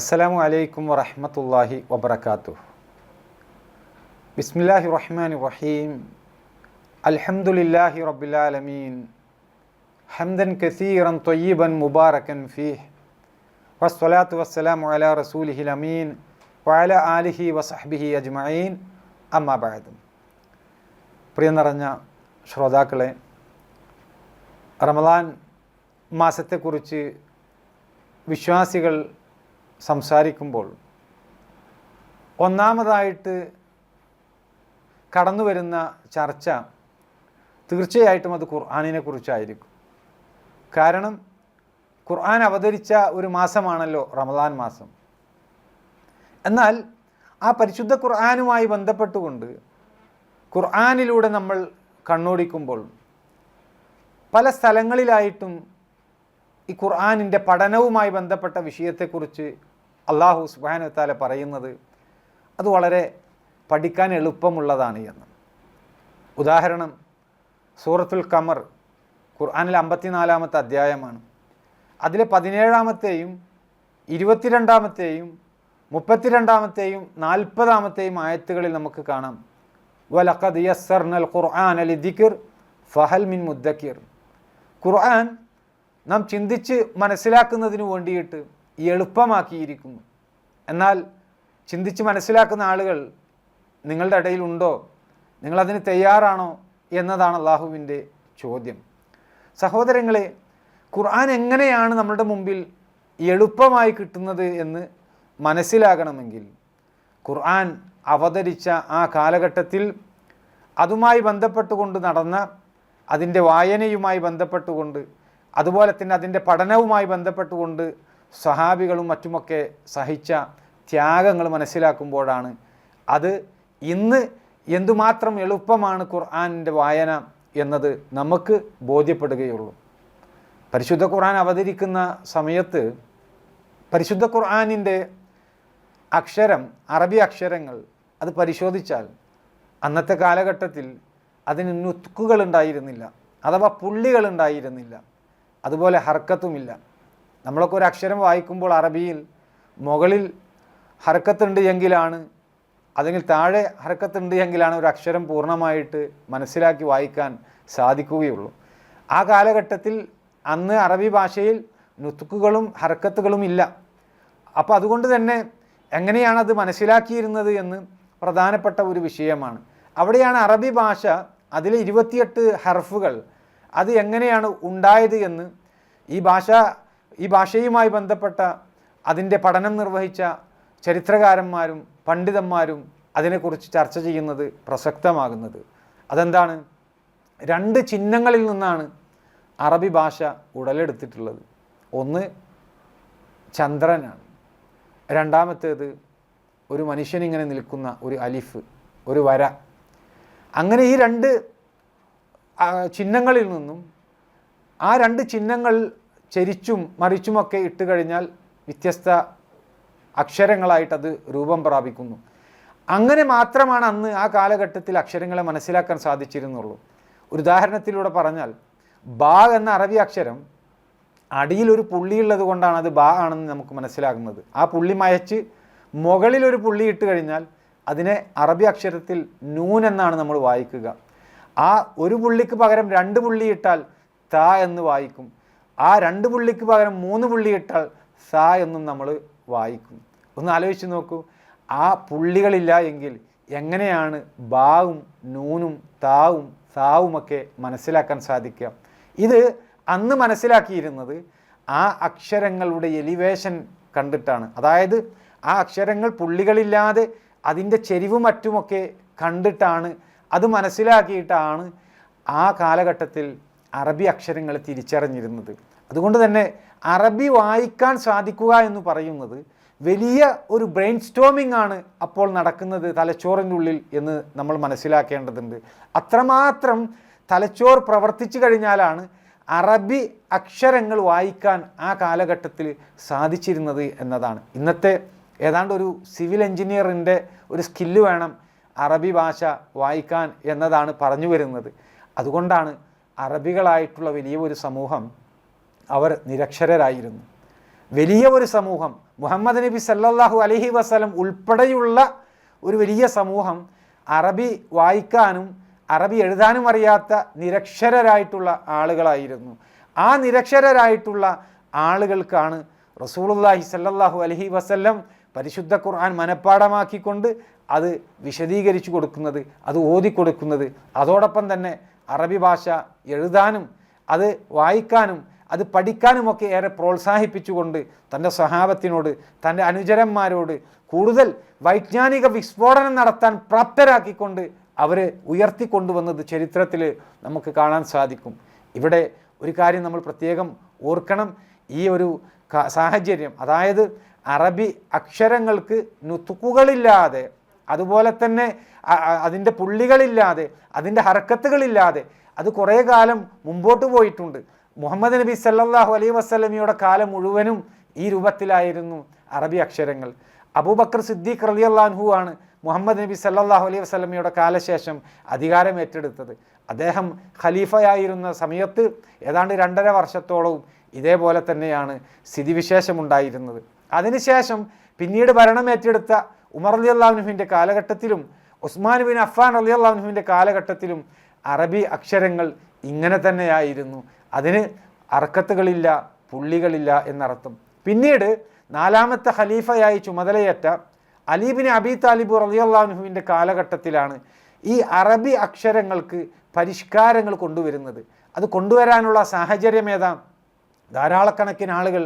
അസ്സലാമു അലൈക്കും വറഹ്മത്തുള്ളാഹി വബറകാതുഹു. ബിസ്മില്ലാഹിർ റഹ്മാനിർ റഹീം. അൽഹംദുലില്ലാഹി റബ്ബിൽ ആലമീൻ. ഹംദൻ കസീറൻ ത്വയ്യിബൻ മുബാറകൻ ഫീഹ്. വസ്സലാത്തു വസ്സലാമു അലാ റസൂലിഹിൽ അമീൻ വഅലാ ആലിഹി വസഹ്ബിഹി അജ്മഈൻ. അമ്മാ ബഅദ്. പ്രിയ നിറഞ്ഞ ശ്രോതാക്കളെ, റമദാൻ മാസത്തെക്കുറിച്ച് വിശ്വാസികൾ സംസാരിക്കുമ്പോൾ ഒന്നാമതായിട്ട് കടന്നു വരുന്ന ചർച്ച തീർച്ചയായിട്ടും അത് ഖുർആനിനെ കുറിച്ചായിരിക്കും. കാരണം ഖുർആൻ അവതരിച്ച ഒരു മാസമാണല്ലോ റമദാൻ മാസം. എന്നാൽ ആ പരിശുദ്ധ ഖുർആനുമായി ബന്ധപ്പെട്ടുകൊണ്ട് ഖുർആനിലൂടെ നമ്മൾ കണ്ണോടിക്കുമ്പോൾ പല സ്ഥലങ്ങളിലായിട്ടും ഈ ഖുർആനിൻ്റെ പഠനവുമായി ബന്ധപ്പെട്ട വിഷയത്തെക്കുറിച്ച് അല്ലാഹു സുബ്ഹാനഹു വ തആല പറയുന്നത് അത് വളരെ പഠിക്കാൻ എളുപ്പമുള്ളതാണ് എന്ന്. ഉദാഹരണം, സൂറത്തുൽ ഖമർ ഖുർആനിലെ 54-ാമത്തെ അധ്യായമാണ്. അതിലെ 17-ാമത്തെയും 22-ാമത്തെയും 32-ാമത്തെയും 40-ാമത്തെയും ആയത്തുകളിൽ നമുക്ക് കാണാം, വലഖദ് യസ്സർനൽ ഖുർആന ലിദിക്ർ ഫഹൽ മിൻ മുദ്ദക്കിർ. ഖുർആൻ നാം ചിന്തിച്ച് മനസ്സിലാക്കുന്നതിന് വേണ്ടിയിട്ട് എളുപ്പമാക്കിയിരിക്കുന്നു. എന്നാൽ ചിന്തിച്ച് മനസ്സിലാക്കുന്ന ആളുകൾ നിങ്ങളുടെ ഇടയിലുണ്ടോ? നിങ്ങളതിന് തയ്യാറാണോ എന്നതാണ് അള്ളാഹുവിൻ്റെ ചോദ്യം. സഹോദരങ്ങളെ, ഖുർആൻ എങ്ങനെയാണ് നമ്മുടെ മുമ്പിൽ എളുപ്പമായി കിട്ടുന്നത് എന്ന് മനസ്സിലാകണമെങ്കിൽ ഖുർആൻ അവതരിച്ച ആ കാലഘട്ടത്തിൽ അതുമായി ബന്ധപ്പെട്ടുകൊണ്ട് നടന്ന അതിൻ്റെ വായനയുമായി ബന്ധപ്പെട്ടുകൊണ്ട് അതുപോലെ തന്നെ അതിൻ്റെ പഠനവുമായി ബന്ധപ്പെട്ടുകൊണ്ട് സ്വഹാബികളും മറ്റുമൊക്കെ സഹിച്ച ത്യാഗങ്ങൾ മനസ്സിലാക്കുമ്പോഴാണ് അത് ഇന്ന് എന്തുമാത്രം എളുപ്പമാണ് ഖുർആനിൻ്റെ വായന എന്നത് നമുക്ക് ബോധ്യപ്പെടുകയുള്ളൂ. പരിശുദ്ധ ഖുർആൻ അവതരിക്കുന്ന സമയത്ത് പരിശുദ്ധ ഖുർആനിൻ്റെ അക്ഷരം, അറബി അക്ഷരങ്ങൾ അത് പരിശോധിച്ചാൽ അന്നത്തെ കാലഘട്ടത്തിൽ അതിന് നുത്കുകൾ ഉണ്ടായിരുന്നില്ല, അഥവാ പുള്ളികൾ ഉണ്ടായിരുന്നില്ല. അതുപോലെ ഹർക്കത്തുമില്ല. നമ്മളൊക്കെ ഒരു അക്ഷരം വായിക്കുമ്പോൾ അറബിയിൽ മുകളിൽ ഹർക്കത്തുണ്ട് എങ്കിലാണ്, അല്ലെങ്കിൽ താഴെ ഹർക്കത്തുണ്ട് എങ്കിലാണ് ഒരു അക്ഷരം പൂർണ്ണമായിട്ട് മനസ്സിലാക്കി വായിക്കാൻ സാധിക്കുകയുള്ളൂ. ആ കാലഘട്ടത്തിൽ അന്ന് അറബി ഭാഷയിൽ നുത്കുകളും ഹർക്കത്തുകളും ഇല്ല. അപ്പോൾ അതുകൊണ്ട് തന്നെ എങ്ങനെയാണത് മനസ്സിലാക്കിയിരുന്നത് എന്ന് പ്രധാനപ്പെട്ട ഒരു വിഷയമാണ്. അവിടെയാണ് അറബി ഭാഷ, അതിലെ 28 ഹർഫുകൾ അത് എങ്ങനെയാണ് ഉണ്ടായത് എന്ന് ഈ ഭാഷയുമായി ബന്ധപ്പെട്ട അതിൻ്റെ പഠനം നിർവഹിച്ച ചരിത്രകാരന്മാരും പണ്ഡിതന്മാരും അതിനെക്കുറിച്ച് ചർച്ച ചെയ്യുന്നത് പ്രസക്തമാകുന്നത്. അതെന്താണ്? 2 ചിഹ്നങ്ങളിൽ നിന്നാണ് അറബി ഭാഷ ഉടലെടുത്തിട്ടുള്ളത്. ഒന്ന് ചന്ദ്രനാണ്, രണ്ടാമത്തേത് ഒരു മനുഷ്യനിങ്ങനെ നിൽക്കുന്ന ഒരു അലിഫ്, ഒരു വര. അങ്ങനെ ഈ 2 ചിഹ്നങ്ങളിൽ നിന്നും ആ 2 ചിഹ്നങ്ങൾ ചരിച്ചും മറിച്ചുമൊക്കെ ഇട്ട് കഴിഞ്ഞാൽ വ്യത്യസ്ത അക്ഷരങ്ങളായിട്ടത് രൂപം പ്രാപിക്കുന്നു. അങ്ങനെ മാത്രമാണ് അന്ന് ആ കാലഘട്ടത്തിൽ അക്ഷരങ്ങളെ മനസ്സിലാക്കാൻ സാധിച്ചിരുന്നുള്ളൂ. ഒരു ഉദാഹരണത്തിലൂടെ പറഞ്ഞാൽ, ബാ എന്ന അറബി അക്ഷരം അടിയിലൊരു പുള്ളിയുള്ളത് കൊണ്ടാണ് അത് ബാ ആണെന്ന് നമുക്ക് മനസ്സിലാകുന്നത്. ആ പുള്ളി മയച്ച് മുകളിലൊരു പുള്ളി ഇട്ട് കഴിഞ്ഞാൽ അതിനെ അറബി അക്ഷരത്തിൽ നൂൻ എന്നാണ് നമ്മൾ വായിക്കുക. ആ ഒരു പുള്ളിക്ക് പകരം 2 പുള്ളി ഇട്ടാൽ താ എന്ന് വായിക്കും. ആ 2 പുള്ളിക്ക് പകരം 3 പുള്ളി ഇട്ടാൽ സാ എന്നും നമ്മൾ വായിക്കും. ഒന്ന് ആലോചിച്ച് നോക്കൂ, ആ പുള്ളികളില്ല എങ്കിൽ എങ്ങനെയാണ് ബാവും നൂനും താവും സാവുമൊക്കെ മനസ്സിലാക്കാൻ സാധിക്കുക? ഇത് അന്ന് മനസ്സിലാക്കിയിരുന്നത് ആ അക്ഷരങ്ങളുടെ എലിവേഷൻ കണ്ടിട്ടാണ്. അതായത് ആ അക്ഷരങ്ങൾ പുള്ളികളില്ലാതെ അതിൻ്റെ ചെരിവും മറ്റുമൊക്കെ കണ്ടിട്ടാണ്, അത് മനസ്സിലാക്കിയിട്ടാണ് ആ കാലഘട്ടത്തിൽ അറബി അക്ഷരങ്ങൾ തിരിച്ചറിഞ്ഞിരുന്നത്. അതുകൊണ്ട് തന്നെ അറബി വായിക്കാൻ സാധിക്കുക എന്ന് പറയുന്നത് വലിയ ഒരു ബ്രെയിൻ സ്റ്റോമിംഗ് ആണ് അപ്പോൾ നടക്കുന്നത് തലച്ചോറിൻ്റെ ഉള്ളിൽ എന്ന് നമ്മൾ മനസ്സിലാക്കേണ്ടതുണ്ട്. അത്രമാത്രം തലച്ചോർ പ്രവർത്തിച്ചു കഴിഞ്ഞാലാണ് അറബി അക്ഷരങ്ങൾ വായിക്കാൻ ആ കാലഘട്ടത്തിൽ സാധിച്ചിരുന്നത് എന്നതാണ്. ഇന്നത്തെ ഏതാണ്ട് ഒരു സിവിൽ എഞ്ചിനീയറിൻ്റെ ഒരു സ്കില്ല് വേണം അറബി ഭാഷ വായിക്കാൻ എന്നതാണ് പറഞ്ഞു വരുന്നത്. അതുകൊണ്ടാണ് അറബികളായിട്ടുള്ള വലിയ ഒരു സമൂഹം അവർ നിരക്ഷരരായിരുന്നു. വലിയ ഒരു സമൂഹം, മുഹമ്മദ് നബി സല്ലല്ലാഹു അലൈഹി വസല്ലം ഉൾപ്പെടെയുള്ള ഒരു വലിയ സമൂഹം അറബി വായിക്കാനും അറബി എഴുതാനും അറിയാത്ത നിരക്ഷരരായിട്ടുള്ള ആളുകളായിരുന്നു. ആ നിരക്ഷരരായിട്ടുള്ള ആളുകൾക്കാണ് റസൂലുള്ളാഹി സല്ലല്ലാഹു അലൈഹി വസല്ലം പരിശുദ്ധ ഖുർആൻ മനഃപ്പാഠമാക്കിക്കൊണ്ട് അത് വിശദീകരിച്ചു കൊടുക്കുന്നത്, അത് ഓതിക്കൊടുക്കുന്നത്. അതോടൊപ്പം തന്നെ അറബി ഭാഷ എഴുതാനും അത് വായിക്കാനും അത് പഠിക്കാനുമൊക്കെ ഏറെ പ്രോത്സാഹിപ്പിച്ചുകൊണ്ട് തൻ്റെ സ്വഹാബത്തിനോട്, തൻ്റെ അനുചരന്മാരോട് കൂടുതൽ വൈജ്ഞാനിക വിസ്ഫോടനം നടത്താൻ പ്രാപ്തരാക്കിക്കൊണ്ട് അവരെ ഉയർത്തിക്കൊണ്ടുവന്നത് ചരിത്രത്തിൽ നമുക്ക് കാണാൻ സാധിക്കും. ഇവിടെ ഒരു കാര്യം നമ്മൾ പ്രത്യേകം ഓർക്കണം. ഈ ഒരു സാഹചര്യം, അതായത് അറബി അക്ഷരങ്ങൾക്ക് നുതുക്കുകളില്ലാതെ, അതുപോലെ തന്നെ അതിൻ്റെ പുള്ളികളില്ലാതെ, അതിൻ്റെ ഹർക്കത്തുകളില്ലാതെ അത് കുറേ കാലം മുമ്പോട്ട് പോയിട്ടുണ്ട്. മുഹമ്മദ് നബി സല്ലല്ലാഹു അലൈഹി വസല്ലമയുടെ കാലം മുഴുവനും ഈ രൂപത്തിലായിരുന്നു അറബി അക്ഷരങ്ങൾ. അബൂബക്കർ സിദ്ദീഖ് റളിയല്ലാഹു അൻഹു ആണ് മുഹമ്മദ് നബി സല്ലല്ലാഹു അലൈഹി വസല്ലമയുടെ കാലശേഷം അധികാരം ഏറ്റെടുത്തത്. അദ്ദേഹം ഖലീഫയായിരുന്ന സമയത്ത് ഏതാണ്ട് 2.5 വർഷത്തോളവും ഇതേപോലെ തന്നെയാണ് സ്ഥിതിവിശേഷമുണ്ടായിരുന്നത്. അതിനുശേഷം പിന്നീട് ഭരണം ഏറ്റെടുത്ത ഉമർ റളിയല്ലാഹു അൻഹുവിൻ്റെ കാലഘട്ടത്തിലും ഉസ്മാൻ ബിൻ അഫ്ഫാൻ റളിയല്ലാഹു അൻഹുവിൻ്റെ കാലഘട്ടത്തിലും അറബി അക്ഷരങ്ങൾ ഇങ്ങനെ തന്നെയായിരുന്നു. അതിന് ഹർക്കത്തുകളില്ല, പുള്ളികളില്ല എന്നർത്ഥം. പിന്നീട് 4ാമത്തെ ഖലീഫയായി ചുമതലയേറ്റ അലി ബിൻ അബി താലിബ് റളിയല്ലാഹു അൻഹുവിൻ്റെ കാലഘട്ടത്തിലാണ് ഈ അറബി അക്ഷരങ്ങൾക്ക് പരിഷ്കാരങ്ങൾ കൊണ്ടുവരുന്നത്. അത് കൊണ്ടുവരാനുള്ള സാഹചര്യം ഏതാ? ധാരാളക്കണക്കിന് ആളുകൾ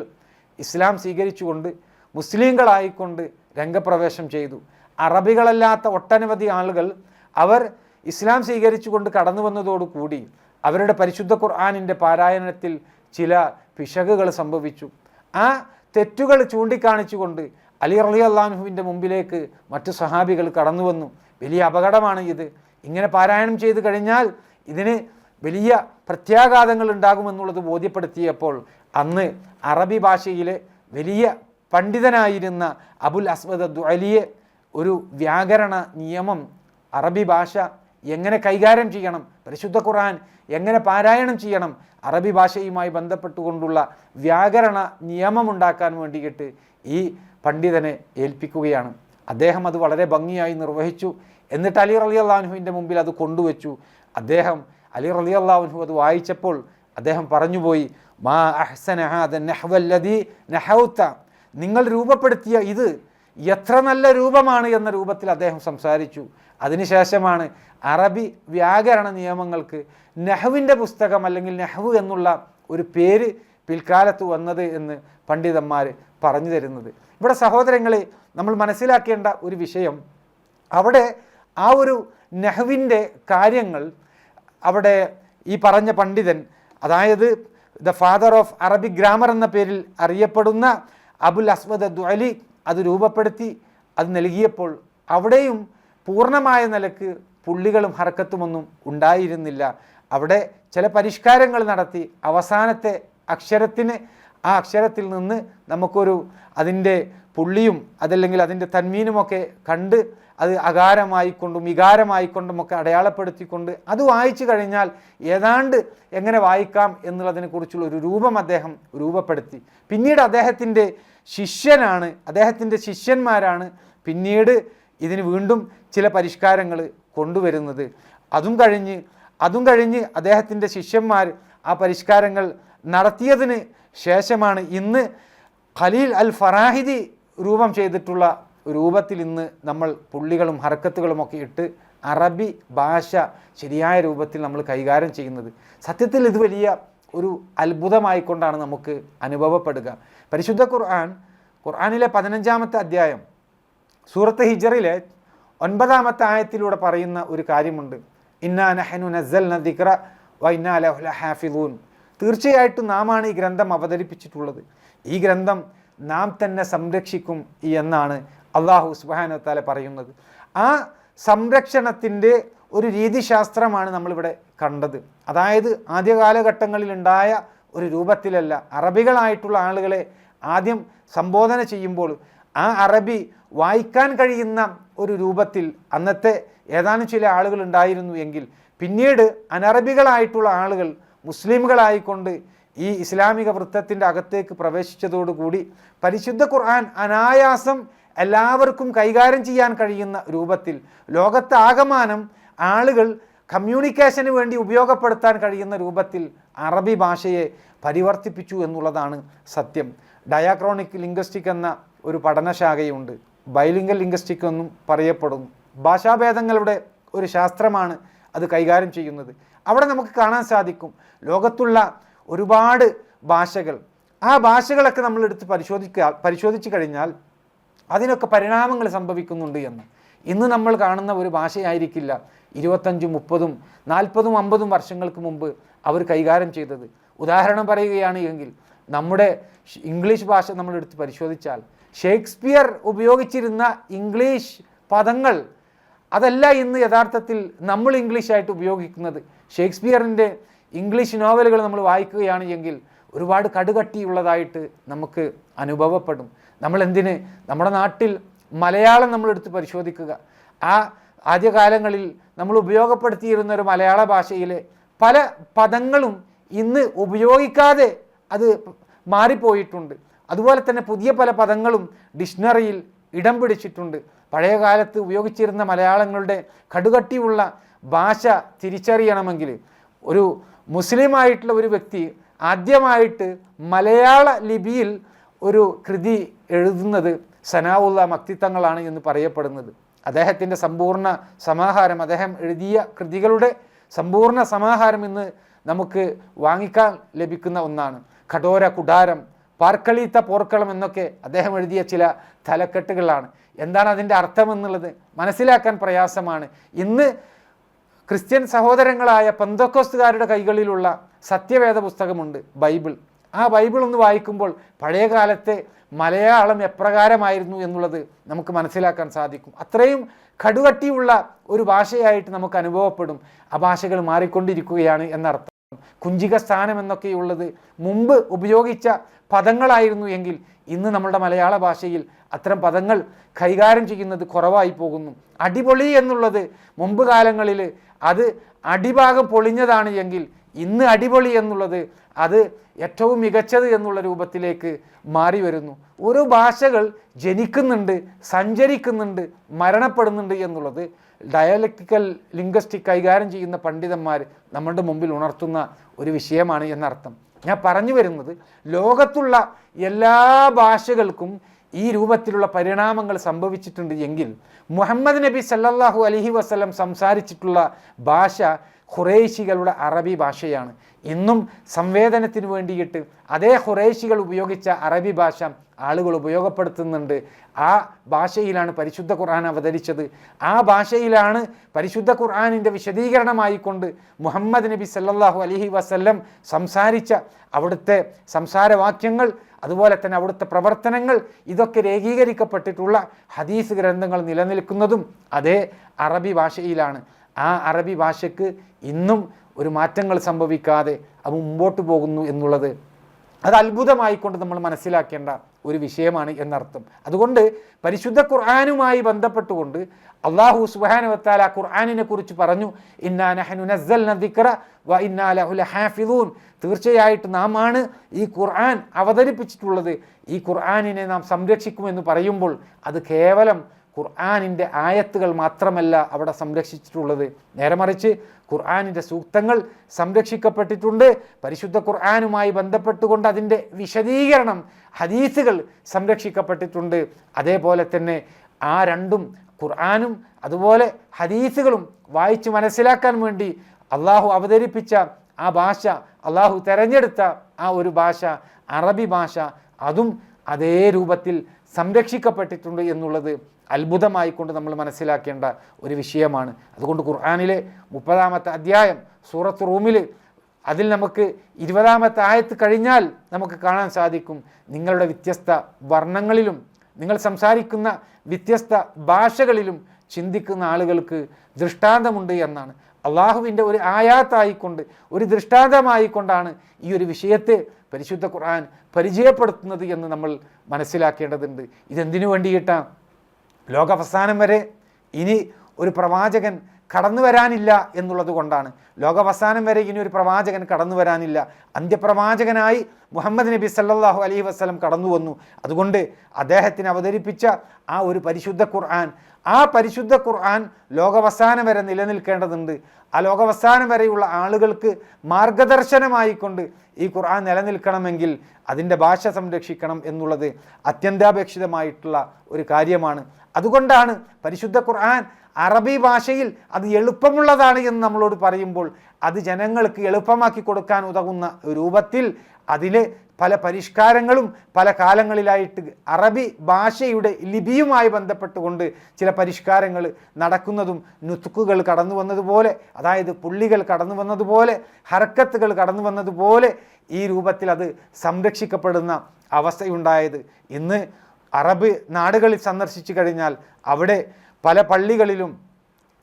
ഇസ്ലാം സ്വീകരിച്ചുകൊണ്ട് മുസ്ലിങ്ങളായിക്കൊണ്ട് രംഗപ്രവേശം ചെയ്തു. അറബികളല്ലാത്ത ഒട്ടനവധി ആളുകൾ അവർ ഇസ്ലാം സ്വീകരിച്ചുകൊണ്ട് കടന്നു വന്നതോടുകൂടി അവരുടെ പരിശുദ്ധ ഖുർആനിൻ്റെ പാരായണത്തിൽ ചില പിശകുകൾ സംഭവിച്ചു. ആ തെറ്റുകൾ ചൂണ്ടിക്കാണിച്ചുകൊണ്ട് അലി റളിയല്ലാഹു അൻഹുവിൻ്റെ മുമ്പിലേക്ക് മറ്റു സഹാബികൾ കടന്നു വന്നു. വലിയ അപകടമാണ് ഇത്, ഇങ്ങനെ പാരായണം ചെയ്തു കഴിഞ്ഞാൽ ഇതിന് വലിയ പ്രത്യാഘാതങ്ങൾ ഉണ്ടാകുമെന്നുള്ളത് ബോധ്യപ്പെടുത്തിയപ്പോൾ അന്ന് അറബി ഭാഷയിലെ വലിയ പണ്ഡിതനായിരുന്ന അബുൽ അസ്വദ് ദുഅലിയെ ഒരു വ്യാകരണ നിയമം, അറബി ഭാഷ എങ്ങനെ കൈകാര്യം ചെയ്യണം, പരിശുദ്ധ ഖുർആൻ എങ്ങനെ പാരായണം ചെയ്യണം, അറബി ഭാഷയുമായി ബന്ധപ്പെട്ടുകൊണ്ടുള്ള വ്യാകരണ നിയമമുണ്ടാക്കാൻ വേണ്ടിയിട്ട് ഈ പണ്ഡിതനെ ഏൽപ്പിക്കുകയാണ്. അദ്ദേഹം അത് വളരെ ഭംഗിയായി നിർവഹിച്ചു. എന്നിട്ട് അലി റളിയല്ലാഹു അൻഹുവിൻ്റെ മുമ്പിൽ അത് കൊണ്ടുവച്ചു. അലി റളിയല്ലാഹു അൻഹു അത് വായിച്ചപ്പോൾ അദ്ദേഹം പറഞ്ഞുപോയി, മാ അഹ്സന ഹാദ നഹ്വല്ലദീ നഹൗത, നിങ്ങൾ രൂപപ്പെടുത്തിയ ഇത് എത്ര നല്ല രൂപമാണ് എന്ന രൂപത്തിൽ അദ്ദേഹം സംസാരിച്ചു. അതിനുശേഷമാണ് അറബി വ്യാകരണ നിയമങ്ങൾക്ക് നഹ്വിൻ്റെ പുസ്തകം അല്ലെങ്കിൽ നഹ്വ് എന്നുള്ള ഒരു പേര് പിൽക്കാലത്ത് വന്നത് എന്ന് പണ്ഡിതന്മാർ പറഞ്ഞു തരുന്നത്. ഇവിടെ സഹോദരങ്ങളെ, നമ്മൾ മനസ്സിലാക്കേണ്ട ഒരു വിഷയം, അവിടെ ആ ഒരു നഹ്വിൻ്റെ കാര്യങ്ങൾ അവിടെ ഈ പറഞ്ഞ പണ്ഡിതൻ, അതായത് the father of Arabic grammar എന്ന പേരിൽ അറിയപ്പെടുന്ന അബുൽ അസ്വദ് ദുഅലി അത് രൂപപ്പെടുത്തി അത് നൽകിയപ്പോൾ അവിടെയും പൂർണ്ണമായ നിലക്ക് പുള്ളികളും ഹർക്കത്തുമൊന്നും ഉണ്ടായിരുന്നില്ല. അവിടെ ചില പരിഷ്കാരങ്ങൾ നടത്തി അവസാനത്തെ അക്ഷരത്തിന്, ആ അക്ഷരത്തിൽ നിന്ന് നമുക്കൊരു അതിൻ്റെ പുള്ളിയും അതല്ലെങ്കിൽ അതിൻ്റെ തന്മീനുമൊക്കെ കണ്ട് അത് അകാരമായിക്കൊണ്ടും വികാരമായിക്കൊണ്ടും ഒക്കെ അടയാളപ്പെടുത്തിക്കൊണ്ട് അത് വായിച്ചു കഴിഞ്ഞാൽ ഏതാണ്ട് എങ്ങനെ വായിക്കാം എന്നുള്ളതിനെക്കുറിച്ചുള്ള ഒരു രൂപം അദ്ദേഹം രൂപപ്പെടുത്തി. പിന്നീട് അദ്ദേഹത്തിൻ്റെ ശിഷ്യന്മാരാണ് പിന്നീട് ഇതിന് വീണ്ടും ചില പരിഷ്കാരങ്ങൾ കൊണ്ടുവരുന്നത്. അതും കഴിഞ്ഞ് അദ്ദേഹത്തിൻ്റെ ശിഷ്യന്മാർ ആ പരിഷ്കാരങ്ങൾ നടത്തിയതിന് ശേഷമാണ് ഇന്ന് ഖലീൽ അൽ ഫറാഹിദി രൂപം ചെയ്തിട്ടുള്ള രൂപത്തിൽ ഇന്ന് നമ്മൾ പുള്ളികളും ഹർക്കത്തുകളുമൊക്കെ ഇട്ട് അറബി ഭാഷ ശരിയായ രൂപത്തിൽ നമ്മൾ കൈകാര്യം ചെയ്യുന്നത്. സത്യത്തിൽ ഇത് വലിയ ഒരു അത്ഭുതമായിക്കൊണ്ടാണ് നമുക്ക് അനുഭവപ്പെടുക. പരിശുദ്ധ ഖുർആനിലെ 15ാമത്തെ അധ്യായം സൂറത്ത് ഹിജറിലെ 9ാമത്തെ ആയത്തിലൂടെ പറയുന്ന ഒരു കാര്യമുണ്ട്. ഇന്നാ നഹ്നു നസ്സൽന ദിക്റ വ ഇന്നാ ലഹു ലഹാഫിളൂൻ. തീർച്ചയായിട്ടും നാമാണ് ഈ ഗ്രന്ഥം അവതരിപ്പിച്ചിട്ടുള്ളത്, ഈ ഗ്രന്ഥം നാം തന്നെ സംരക്ഷിക്കും എന്നാണ് അല്ലാഹു സുബ്ഹാനഹു വ തആല പറയുന്നത്. ആ സംരക്ഷണത്തിൻ്റെ ഒരു രീതിശാസ്ത്രമാണ് നമ്മളിവിടെ കണ്ടത്. അതായത് ആദ്യകാലഘട്ടങ്ങളിലുണ്ടായ ഒരു രൂപത്തിലല്ല. അറബികളായിട്ടുള്ള ആളുകളെ ആദ്യം സംബോധന ചെയ്യുമ്പോൾ ആ അറബി വായിക്കാൻ കഴിയുന്ന ഒരു രൂപത്തിൽ അന്നത്തെ ഏതാനും ചില ആളുകൾ ഉണ്ടായിരുന്നു എങ്കിൽ പിന്നീട് അനറബികളായിട്ടുള്ള ആളുകൾ മുസ്ലിംകളായിക്കൊണ്ട് ഈ ഇസ്ലാമിക വൃത്തത്തിൻ്റെ അകത്തേക്ക് പ്രവേശിച്ചതോടുകൂടി പരിശുദ്ധ ഖുർആൻ അനായാസം എല്ലാവർക്കും കൈകാര്യം ചെയ്യാൻ കഴിയുന്ന രൂപത്തിൽ ലോകത്താകമാനം ആളുകൾ കമ്മ്യൂണിക്കേഷന് വേണ്ടി ഉപയോഗപ്പെടുത്താൻ കഴിയുന്ന രൂപത്തിൽ അറബി ഭാഷയെ പരിവർത്തിപ്പിച്ചു എന്നുള്ളതാണ് സത്യം. ഡയാക്രോണിക് ലിംഗ്വിസ്റ്റിക് എന്ന ഒരു പഠനശാഖയുണ്ട്. ബൈലിംഗൽ ലിംഗ്വിസ്റ്റിക് എന്നും പറയപ്പെടുന്നു. ഭാഷാഭേദങ്ങളുടെ ഒരു ശാസ്ത്രമാണ് അത് കൈകാര്യം ചെയ്യുന്നത്. അവിടെ നമുക്ക് കാണാൻ സാധിക്കും ലോകത്തുള്ള ഒരുപാട് ഭാഷകൾ. ആ ഭാഷകളൊക്കെ നമ്മൾ എടുത്ത് പരിശോധിച്ചു കഴിഞ്ഞാൽ അതിനൊക്കെ പരിണാമങ്ങൾ സംഭവിക്കുന്നുണ്ട് എന്ന്. ഇന്ന് നമ്മൾ കാണുന്ന ഒരു ഭാഷയായിരിക്കില്ല 25, 30, 40, 50 വർഷങ്ങൾക്ക് മുമ്പ് അവർ കൈകാര്യം ചെയ്തത്. ഉദാഹരണം പറയുകയാണ് എങ്കിൽ നമ്മുടെ ഇംഗ്ലീഷ് ഭാഷ നമ്മൾ എടുത്ത് പരിശോധിച്ചാൽ ഷേക്സ്പിയർ ഉപയോഗിച്ചിരുന്ന ഇംഗ്ലീഷ് പദങ്ങൾ അതല്ല ഇന്ന് യഥാർത്ഥത്തിൽ നമ്മൾ ഇംഗ്ലീഷായിട്ട് ഉപയോഗിക്കുന്നത്. ഷേക്സ്പിയറിൻ്റെ ഇംഗ്ലീഷ് നോവലുകൾ നമ്മൾ വായിക്കുകയാണ് എങ്കിൽ ഒരുപാട് കടുകട്ടിയുള്ളതായിട്ട് നമുക്ക് അനുഭവപ്പെടും. നമ്മളെന്തിന് നമ്മുടെ നാട്ടിൽ മലയാളം നമ്മളെടുത്ത് പരിശോധിക്കുക. ആ ആദ്യകാലങ്ങളിൽ നമ്മൾ ഉപയോഗപ്പെടുത്തിയിരുന്ന ഒരു മലയാള ഭാഷയിലെ പല പദങ്ങളും ഇന്ന് ഉപയോഗിക്കാതെ അത് മാറിപ്പോയിട്ടുണ്ട്. അതുപോലെ തന്നെ പുതിയ പല പദങ്ങളും ഡിക്ഷണറിയിൽ ഇടം പിടിച്ചിട്ടുണ്ട്. പഴയ കാലത്ത് ഉപയോഗിച്ചിരുന്ന മലയാളങ്ങളുടെ കടുകട്ടിയുള്ള ഭാഷ തിരിച്ചറിയണമെങ്കിൽ ഒരു മുസ്ലിമായിട്ടുള്ള ഒരു വ്യക്തി ആദ്യമായിട്ട് മലയാള ലിപിയിൽ ഒരു കൃതി എഴുതുന്നത് സനാഉള്ള മക്തിത്തങ്ങളാണ് എന്ന് പറയപ്പെടുന്നത്. അദ്ദേഹത്തിൻ്റെ സമ്പൂർണ്ണ സമാഹാരം, അദ്ദേഹം എഴുതിയ കൃതികളുടെ സമ്പൂർണ്ണ സമാഹാരം ഇന്ന് നമുക്ക് വാങ്ങിക്കാൻ ലഭിക്കുന്ന ഒന്നാണ്. കഠോര കുടാരം, പാർക്കളീത്ത പോർക്കളം എന്നൊക്കെ അദ്ദേഹം എഴുതിയ ചില തലക്കെട്ടുകളാണ്. എന്താണ് അതിൻ്റെ അർത്ഥമെന്നുള്ളത് മനസ്സിലാക്കാൻ പ്രയാസമാണ്. ഇന്ന് ക്രിസ്ത്യൻ സഹോദരങ്ങളായ പെന്തക്കോസ്തുകാരുടെ കൈകളിലുള്ള സത്യവേദ പുസ്തകമുണ്ട്, ബൈബിൾ. ആ ബൈബിൾ ഒന്ന് വായിക്കുമ്പോൾ പഴയ കാലത്തെ മലയാളം എപ്രകാരമായിരുന്നു എന്നുള്ളത് നമുക്ക് മനസ്സിലാക്കാൻ സാധിക്കും. അത്രയും കടുകട്ടിയുള്ള ഒരു ഭാഷയായിട്ട് നമുക്ക് അനുഭവപ്പെടും. ആ ഭാഷകൾ മാറിക്കൊണ്ടിരിക്കുകയാണ് എന്നർത്ഥം. കുഞ്ചിക സ്ഥാനം എന്നൊക്കെയുള്ളത് മുമ്പ് ഉപയോഗിച്ച പദങ്ങളായിരുന്നു എങ്കിൽ ഇന്ന് നമ്മുടെ മലയാള ഭാഷയിൽ അത്തരം പദങ്ങൾ കൈകാര്യം ചെയ്യുന്നത് കുറവായി പോകുന്നു. അടിപൊളി എന്നുള്ളത് മുമ്പ് കാലങ്ങളിൽ അത് അടിഭാഗം പൊളിഞ്ഞതാണ് എങ്കിൽ ഇന്ന് അടിപൊളി എന്നുള്ളത് അത് ഏറ്റവും മികച്ചത് എന്നുള്ള രൂപത്തിലേക്ക് മാറി വരുന്നു. ഓരോ ഭാഷകൾ ജനിക്കുന്നുണ്ട്, സഞ്ചരിക്കുന്നുണ്ട്, മരണപ്പെടുന്നുണ്ട് എന്നുള്ളത് ഡയലക്റ്റിക്കൽ ലിംഗ്വിസ്റ്റിക് കൈകാര്യം ചെയ്യുന്ന പണ്ഡിതന്മാർ നമ്മുടെ മുമ്പിൽ ഉണർത്തുന്ന ഒരു വിഷയമാണ് എന്നർത്ഥം. ഞാൻ പറഞ്ഞു വരുന്നത് ലോകത്തുള്ള എല്ലാ ഭാഷകൾക്കും ഈ രൂപത്തിലുള്ള പരിണാമങ്ങൾ സംഭവിച്ചിട്ടുണ്ട് എങ്കിൽ മുഹമ്മദ് നബി സല്ലല്ലാഹു അലൈഹി വസല്ലം സംസാരിച്ചിട്ടുള്ള ഭാഷ ഖുറൈശികളുടെ അറബി ഭാഷയാണ്. ഇന്നും സംവേദനത്തിന് വേണ്ടിയിട്ട് അതേ ഖുറൈശികൾ ഉപയോഗിച്ച അറബി ഭാഷ ആളുകൾ ഉപയോഗപ്പെടുത്തുന്നുണ്ട്. ആ ഭാഷയിലാണ് പരിശുദ്ധ ഖുർആൻ അവതരിച്ചത്. ആ ഭാഷയിലാണ് പരിശുദ്ധ ഖുർആനിൻ്റെ വിശദീകരണമായിക്കൊണ്ട് മുഹമ്മദ് നബി സല്ലല്ലാഹു അലൈഹി വസല്ലം സംസാരിച്ച അവിടുത്തെ സംസാരവാക്യങ്ങൾ, അതുപോലെ തന്നെ അവിടുത്തെ പ്രവർത്തനങ്ങൾ, ഇതൊക്കെ രേഖീകരിക്കപ്പെട്ടിട്ടുള്ള ഹദീസ് ഗ്രന്ഥങ്ങൾ നിലനിൽക്കുന്നതും അതേ അറബി ഭാഷയിലാണ്. ആ അറബി ഭാഷയ്ക്ക് ഇന്നും ഒരു മാറ്റങ്ങൾ സംഭവിക്കാതെ അത് മുമ്പോട്ട് പോകുന്നു എന്നുള്ളത് അത് അത്ഭുതമായിക്കൊണ്ട് നമ്മൾ മനസ്സിലാക്കേണ്ട ഒരു വിഷയമാണ് എന്നർത്ഥം. അതുകൊണ്ട് പരിശുദ്ധ ഖുർആനുമായി ബന്ധപ്പെട്ടുകൊണ്ട് അല്ലാഹു സുബ്ഹാനഹു വ തആല ഖുർആനിനെ കുറിച്ച് പറഞ്ഞു, ഇന്നാ നഹ്നു നസ്സൽന ദിക്റ വ ഇന്നാ ലഹു ലഹാഫിദൂൻ. തീർച്ചയായിട്ടും നാം ആണ് ഈ ഖുർആൻ അവതരിപ്പിച്ചിട്ടുള്ളത്, ഈ ഖുർആനിനെ നാം സംരക്ഷിക്കുമെന്ന് പറയുമ്പോൾ അത് കേവലം ഖുർആനിൻ്റെ ആയത്തുകൾ മാത്രമല്ല അവിടെ സംരക്ഷിച്ചിട്ടുള്ളത്. നേരെ മറിച്ച് ഖുർആനിൻ്റെ സൂക്തങ്ങൾ സംരക്ഷിക്കപ്പെട്ടിട്ടുണ്ട്. പരിശുദ്ധ ഖുർആനുമായി ബന്ധപ്പെട്ടുകൊണ്ട് അതിൻ്റെ വിശദീകരണം, ഹദീസുകൾ സംരക്ഷിക്കപ്പെട്ടിട്ടുണ്ട്. അതേപോലെ തന്നെ ആ രണ്ടും, ഖുർആനും അതുപോലെ ഹദീസുകളും വായിച്ച് മനസ്സിലാക്കാൻ വേണ്ടി അള്ളാഹു അവതരിപ്പിച്ച ആ ഭാഷ, അള്ളാഹു തിരഞ്ഞെടുത്ത ആ ഒരു ഭാഷ, അറബി ഭാഷ, അതും അതേ രൂപത്തിൽ സംരക്ഷിക്കപ്പെട്ടിട്ടുണ്ട് എന്നുള്ളത് അത്ഭുതമായിക്കൊണ്ട് നമ്മൾ മനസ്സിലാക്കേണ്ട ഒരു വിഷയമാണ്. അതുകൊണ്ട് ഖുർആനിലെ 30-ാമത്തെ അധ്യായം സൂറത്ത് റൂമിൽ അതിൽ നമുക്ക് 20-ാമത്തെ ആയത്ത് കഴിഞ്ഞാൽ നമുക്ക് കാണാൻ സാധിക്കും, നിങ്ങളുടെ വ്യത്യസ്ത വർണ്ണങ്ങളിലും നിങ്ങൾ സംസാരിക്കുന്ന വ്യത്യസ്ത ഭാഷകളിലും ചിന്തിക്കുന്ന ആളുകൾക്ക് ദൃഷ്ടാന്തമുണ്ട് എന്നാണ്. അള്ളാഹുവിൻ്റെ ഒരു ആയാത്തായിക്കൊണ്ട്, ഒരു ദൃഷ്ടാന്തമായിക്കൊണ്ടാണ് ഈ ഒരു വിഷയത്തെ പരിശുദ്ധ ഖുർആൻ പരിചയപ്പെടുത്തുന്നത് എന്ന് നമ്മൾ മനസ്സിലാക്കേണ്ടതുണ്ട്. ഇതെന്തിനു വേണ്ടിയിട്ടാണ്? ലോകാവസാനം വരെ ഇനി ഒരു പ്രവാചകൻ കടന്നു വരാനില്ല എന്നുള്ളത് കൊണ്ടാണ്. ലോകാവസാനം വരെ ഇനി ഒരു പ്രവാചകൻ കടന്നു വരാനില്ല. അന്ത്യപ്രവാചകനായി മുഹമ്മദ് നബി സല്ലല്ലാഹു അലൈഹി വസല്ലം കടന്നു വന്നു. അതുകൊണ്ട് അദ്ദേഹത്തിന് അവതരിപ്പിച്ച ആ ഒരു പരിശുദ്ധ ഖുർആൻ, ആ പരിശുദ്ധ ഖുർആൻ ലോകാവസാനം വരെ നിലനിൽക്കേണ്ടതുണ്ട്. ആ ലോകാവസാനം വരെയുള്ള ആളുകൾക്ക് മാർഗദർശനമായിക്കൊണ്ട് ഈ ഖുർആൻ നിലനിൽക്കണമെങ്കിൽ അതിൻ്റെ ഭാഷ സംരക്ഷിക്കണം എന്നുള്ളത് അത്യന്താപേക്ഷിതമായിട്ടുള്ള ഒരു കാര്യമാണ്. അതുകൊണ്ടാണ് പരിശുദ്ധ ഖുർആൻ അറബി ഭാഷയിൽ അത് എളുപ്പമുള്ളതാണ് എന്ന് നമ്മളോട് പറയുമ്പോൾ അത് ജനങ്ങൾക്ക് എളുപ്പമാക്കി കൊടുക്കാൻ ഉതകുന്ന രൂപത്തിൽ അതിലെ പല പരിഷ്കാരങ്ങളും പല കാലങ്ങളിലായിട്ട് അറബി ഭാഷയുടെ ലിപിയുമായി ബന്ധപ്പെട്ടുകൊണ്ട് ചില പരിഷ്കാരങ്ങൾ നടക്കുന്നതും നുത്തുക്കുകൾ കടന്നു വന്നതുപോലെ, അതായത് പുള്ളികൾ കടന്നു വന്നതുപോലെ, ഹർക്കത്തുകൾ കടന്നു വന്നതുപോലെ ഈ രൂപത്തിൽ അത് സംരക്ഷിക്കപ്പെടുന്ന അവസ്ഥയുണ്ടായത്. ഇന്ന് അറബ് നാടുകളിൽ സന്ദർശിച്ചു കഴിഞ്ഞാൽ അവിടെ പല പള്ളികളിലും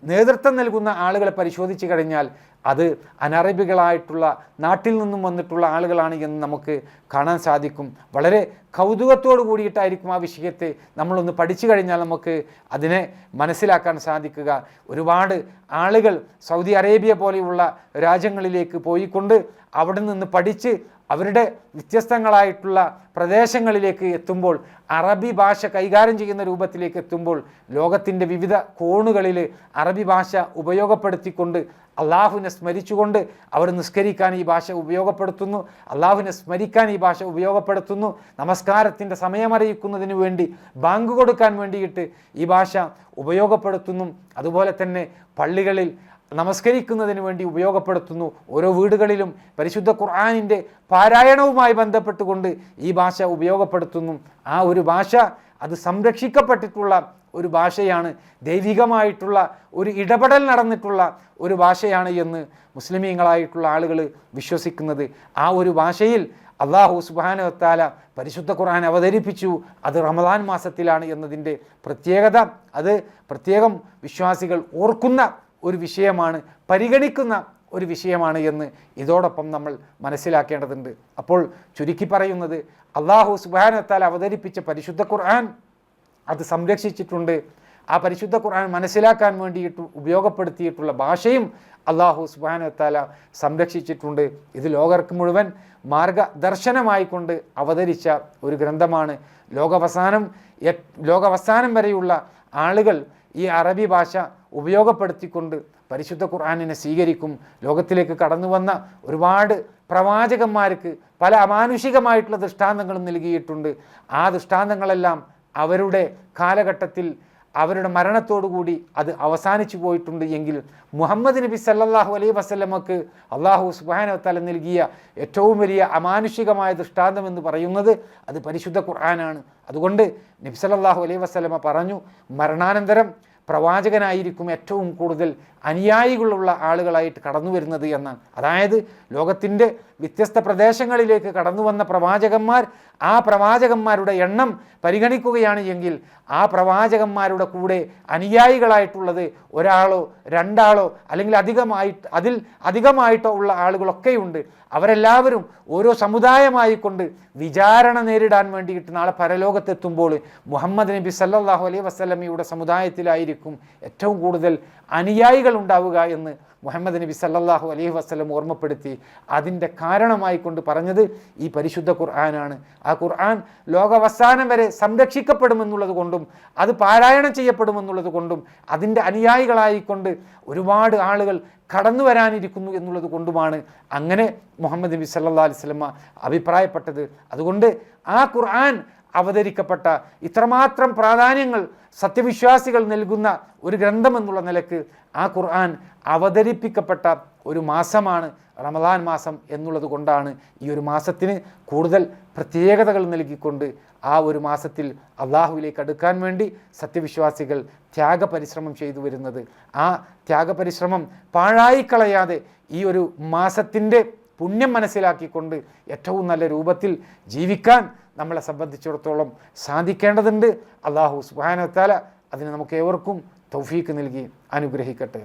നേതൃത്വം നൽകുന്ന ആളുകളെ പരിശോധിച്ചു കഴിഞ്ഞാൽ അത് അനറബികളായിട്ടുള്ള നാട്ടിൽ നിന്നും വന്നിട്ടുള്ള ആളുകളാണ് എന്ന് നമുക്ക് കാണാൻ സാധിക്കും. വളരെ കൗതുകത്തോടു കൂടിയിട്ടായിരിക്കും ആ വിഷയത്തെ നമ്മളൊന്ന് പഠിച്ചു കഴിഞ്ഞാൽ നമുക്ക് അതിനെ മനസ്സിലാക്കാൻ സാധിക്കുക. ഒരുപാട് ആളുകൾ സൗദി അറേബ്യ പോലെയുള്ള രാജ്യങ്ങളിലേക്ക് പോയിക്കൊണ്ട് അവിടെ നിന്ന് പഠിച്ച് അവരുടെ വ്യത്യസ്തങ്ങളായിട്ടുള്ള പ്രദേശങ്ങളിലേക്ക് എത്തുമ്പോൾ, അറബി ഭാഷ കൈകാര്യം ചെയ്യുന്ന രൂപത്തിലേക്ക് എത്തുമ്പോൾ, ലോകത്തിൻ്റെ വിവിധ കോണുകളിൽ അറബി ഭാഷ ഉപയോഗപ്പെടുത്തിക്കൊണ്ട് അള്ളാഹുവിനെ സ്മരിച്ചുകൊണ്ട് അവർ നിസ്കരിക്കാൻ ഈ ഭാഷ ഉപയോഗപ്പെടുത്തുന്നു, അള്ളാഹുവിനെ സ്മരിക്കാൻ ഈ ഭാഷ ഉപയോഗപ്പെടുത്തുന്നു, നമസ്കാരത്തിൻ്റെ സമയമറിയിക്കുന്നതിന് വേണ്ടി ബാങ്ക് കൊടുക്കാൻ വേണ്ടിയിട്ട് ഈ ഭാഷ ഉപയോഗപ്പെടുത്തുന്നു. അതുപോലെ തന്നെ പള്ളികളിൽ നമസ്കരിക്കുന്നതിന് വേണ്ടി ഉപയോഗപ്പെടുത്തുന്നു. ഓരോ വീടുകളിലും പരിശുദ്ധ ഖുർആനിൻ്റെ പാരായണവുമായി ബന്ധപ്പെട്ടുകൊണ്ട് ഈ ഭാഷ ഉപയോഗപ്പെടുത്തുന്നു. ആ ഒരു ഭാഷ അത് സംരക്ഷിക്കപ്പെട്ടിട്ടുള്ള ഒരു ഭാഷയാണ്, ദൈവികമായിട്ടുള്ള ഒരു ഇടപെടൽ നടന്നിട്ടുള്ള ഒരു ഭാഷയാണ് എന്ന് മുസ്ലിമീങ്ങളായിട്ടുള്ള ആളുകൾ വിശ്വസിക്കുന്നത്. ആ ഒരു ഭാഷയിൽ അല്ലാഹു സുബ്ഹാനഹു വ തആല പരിശുദ്ധ ഖുർആൻ അവതരിപ്പിച്ചു. അത് റമദാൻ മാസത്തിലാണ് എന്നതിൻ്റെ പ്രത്യേകത അത് പ്രത്യേകം വിശ്വാസികൾ ഓർക്കുന്ന ഒരു വിഷയമാണ്, പരിഗണിക്കുന്ന ഒരു വിഷയമാണ് എന്ന് ഇതോടൊപ്പം നമ്മൾ മനസ്സിലാക്കേണ്ടതുണ്ട്. അപ്പോൾ ചുരുക്കി പറയുന്നത്, അല്ലാഹു സുബ്ഹാനഹു വ തആല അവതരിപ്പിച്ച പരിശുദ്ധ ഖുർആൻ അത് സംരക്ഷിച്ചിട്ടുണ്ട്. ആ പരിശുദ്ധ ഖുർആൻ മനസ്സിലാക്കാൻ വേണ്ടിയിട്ട് ഉപയോഗപ്പെടുത്തിയിട്ടുള്ള ഭാഷയും അല്ലാഹു സുബ്ഹാനഹു വ തആല സംരക്ഷിച്ചിട്ടുണ്ട്. ഇത് ലോകർക്ക് മുഴുവൻ മാർഗദർശനമായിക്കൊണ്ട് അവതരിച്ച ഒരു ഗ്രന്ഥമാണ്. ലോകാവസാനം വരെയുള്ള ആളുകൾ ഈ അറബി ഭാഷ ഉപയോഗപ്പെടുത്തിക്കൊണ്ട് പരിശുദ്ധ ഖുർആനിനെ സ്വീകരിക്കും. ലോകത്തിലേക്ക് കടന്നു വന്ന ഒരുപാട് പ്രവാചകന്മാർക്ക് പല അമാനുഷികമായിട്ടുള്ള ദൃഷ്ടാന്തങ്ങളും നൽകിയിട്ടുണ്ട്. ആ ദൃഷ്ടാന്തങ്ങളെല്ലാം അവരുടെ കാലഘട്ടത്തിൽ അവരുടെ മരണത്തോടുകൂടി അത് അവസാനിച്ചു പോയിട്ടുണ്ട്. എങ്കിൽ മുഹമ്മദ് നബി സല്ലല്ലാഹു അലൈഹി വസല്ലമക്ക് അല്ലാഹു സുബ്ഹാനഹു വ തആല നൽകിയ ഏറ്റവും വലിയ അമാനുഷികമായ ദൃഷ്ടാന്തം എന്ന് പറയുന്നത് അത് പരിശുദ്ധ ഖുർആനാണ്. അതുകൊണ്ട് നബി സല്ലല്ലാഹു അലൈഹി വസല്ലമ പറഞ്ഞു, മരണാനന്തരം പ്രവാചകനായിരിക്കും ഏറ്റവും കൂടുതൽ അനുയായികളുള്ള ആളുകളായിട്ട് കടന്നു വരുന്നത് എന്നാണ്. അതായത് ലോകത്തിൻ്റെ വ്യത്യസ്ത പ്രദേശങ്ങളിലേക്ക് കടന്നു വന്ന പ്രവാചകന്മാർ, ആ പ്രവാചകന്മാരുടെ എണ്ണം പരിഗണിക്കുകയാണ് എങ്കിൽ ആ പ്രവാചകന്മാരുടെ കൂടെ അനുയായികളായിട്ടുള്ളത് ഒരാളോ രണ്ടാളോ അല്ലെങ്കിൽ അതിൽ അധികമായിട്ടോ ഉള്ള ആളുകളൊക്കെയുണ്ട്. അവരെല്ലാവരും ഓരോ സമുദായമായിക്കൊണ്ട് വിചാരണ നേരിടാൻ വേണ്ടിയിട്ട് നാളെ പരലോകത്തെത്തുമ്പോൾ മുഹമ്മദ് നബി സല്ലല്ലാഹു അലൈഹി വസല്ലമയുടെ സമുദായത്തിലായിരിക്കും ഏറ്റവും കൂടുതൽ അനുയായികൾ ഉണ്ടാവുക എന്ന് മുഹമ്മദ് നബി സല്ലല്ലാഹു അലൈഹി വസല്ലം ഓർമ്മപ്പെടുത്തി. അതിൻ്റെ കാരണമായിക്കൊണ്ട് പറഞ്ഞത് ഈ പരിശുദ്ധ ഖുർആനാണ്. ആ ഖുർആൻ ലോകാവസാനം വരെ സംരക്ഷിക്കപ്പെടുമെന്നുള്ളത് കൊണ്ടും അത് പാരായണം ചെയ്യപ്പെടുമെന്നുള്ളത് കൊണ്ടും അതിൻ്റെ അനുയായികളായിക്കൊണ്ട് ഒരുപാട് ആളുകൾ കടന്നു വരാനിരിക്കുന്നു എന്നുള്ളത് കൊണ്ടുമാണ് അങ്ങനെ മുഹമ്മദ് നബി സല്ലല്ലാഹു അലൈഹി വസല്ലം അഭിപ്രായപ്പെട്ടത്. അതുകൊണ്ട് ആ ഖുർആൻ അവതരിക്കപ്പെട്ട ഇത്രമാത്രം പ്രാധാന്യങ്ങൾ സത്യവിശ്വാസികൾ നൽകുന്ന ഒരു ഗ്രന്ഥം എന്നുള്ള നിലക്ക് ആ ഖുർആൻ അവതരിപ്പിക്കപ്പെട്ട ഒരു മാസമാണ് റമദാൻ മാസം എന്നുള്ളത് കൊണ്ടാണ് ഈ ഒരു മാസത്തിന് കൂടുതൽ പ്രത്യേകതകൾ നൽകിക്കൊണ്ട് ആ ഒരു മാസത്തിൽ അള്ളാഹുവിലേക്ക് അടുക്കാൻ വേണ്ടി സത്യവിശ്വാസികൾ ത്യാഗപരിശ്രമം ചെയ്തു വരുന്നത്. ആ ത്യാഗപരിശ്രമം പാഴായിക്കളയാതെ ഈ ഒരു മാസത്തിൻ്റെ പുണ്യം മനസ്സിലാക്കിക്കൊണ്ട് ഏറ്റവും നല്ല രൂപത്തിൽ ജീവിക്കാൻ നമ്മളെ സംബന്ധിച്ചിടത്തോളം സാധിക്കേണ്ടതുണ്ട്. അല്ലാഹു സുബ്ഹാനഹു വ തആല അതിന് നമുക്ക് ഏവർക്കും തൗഫീക്ക് നൽകി അനുഗ്രഹിക്കട്ടെ.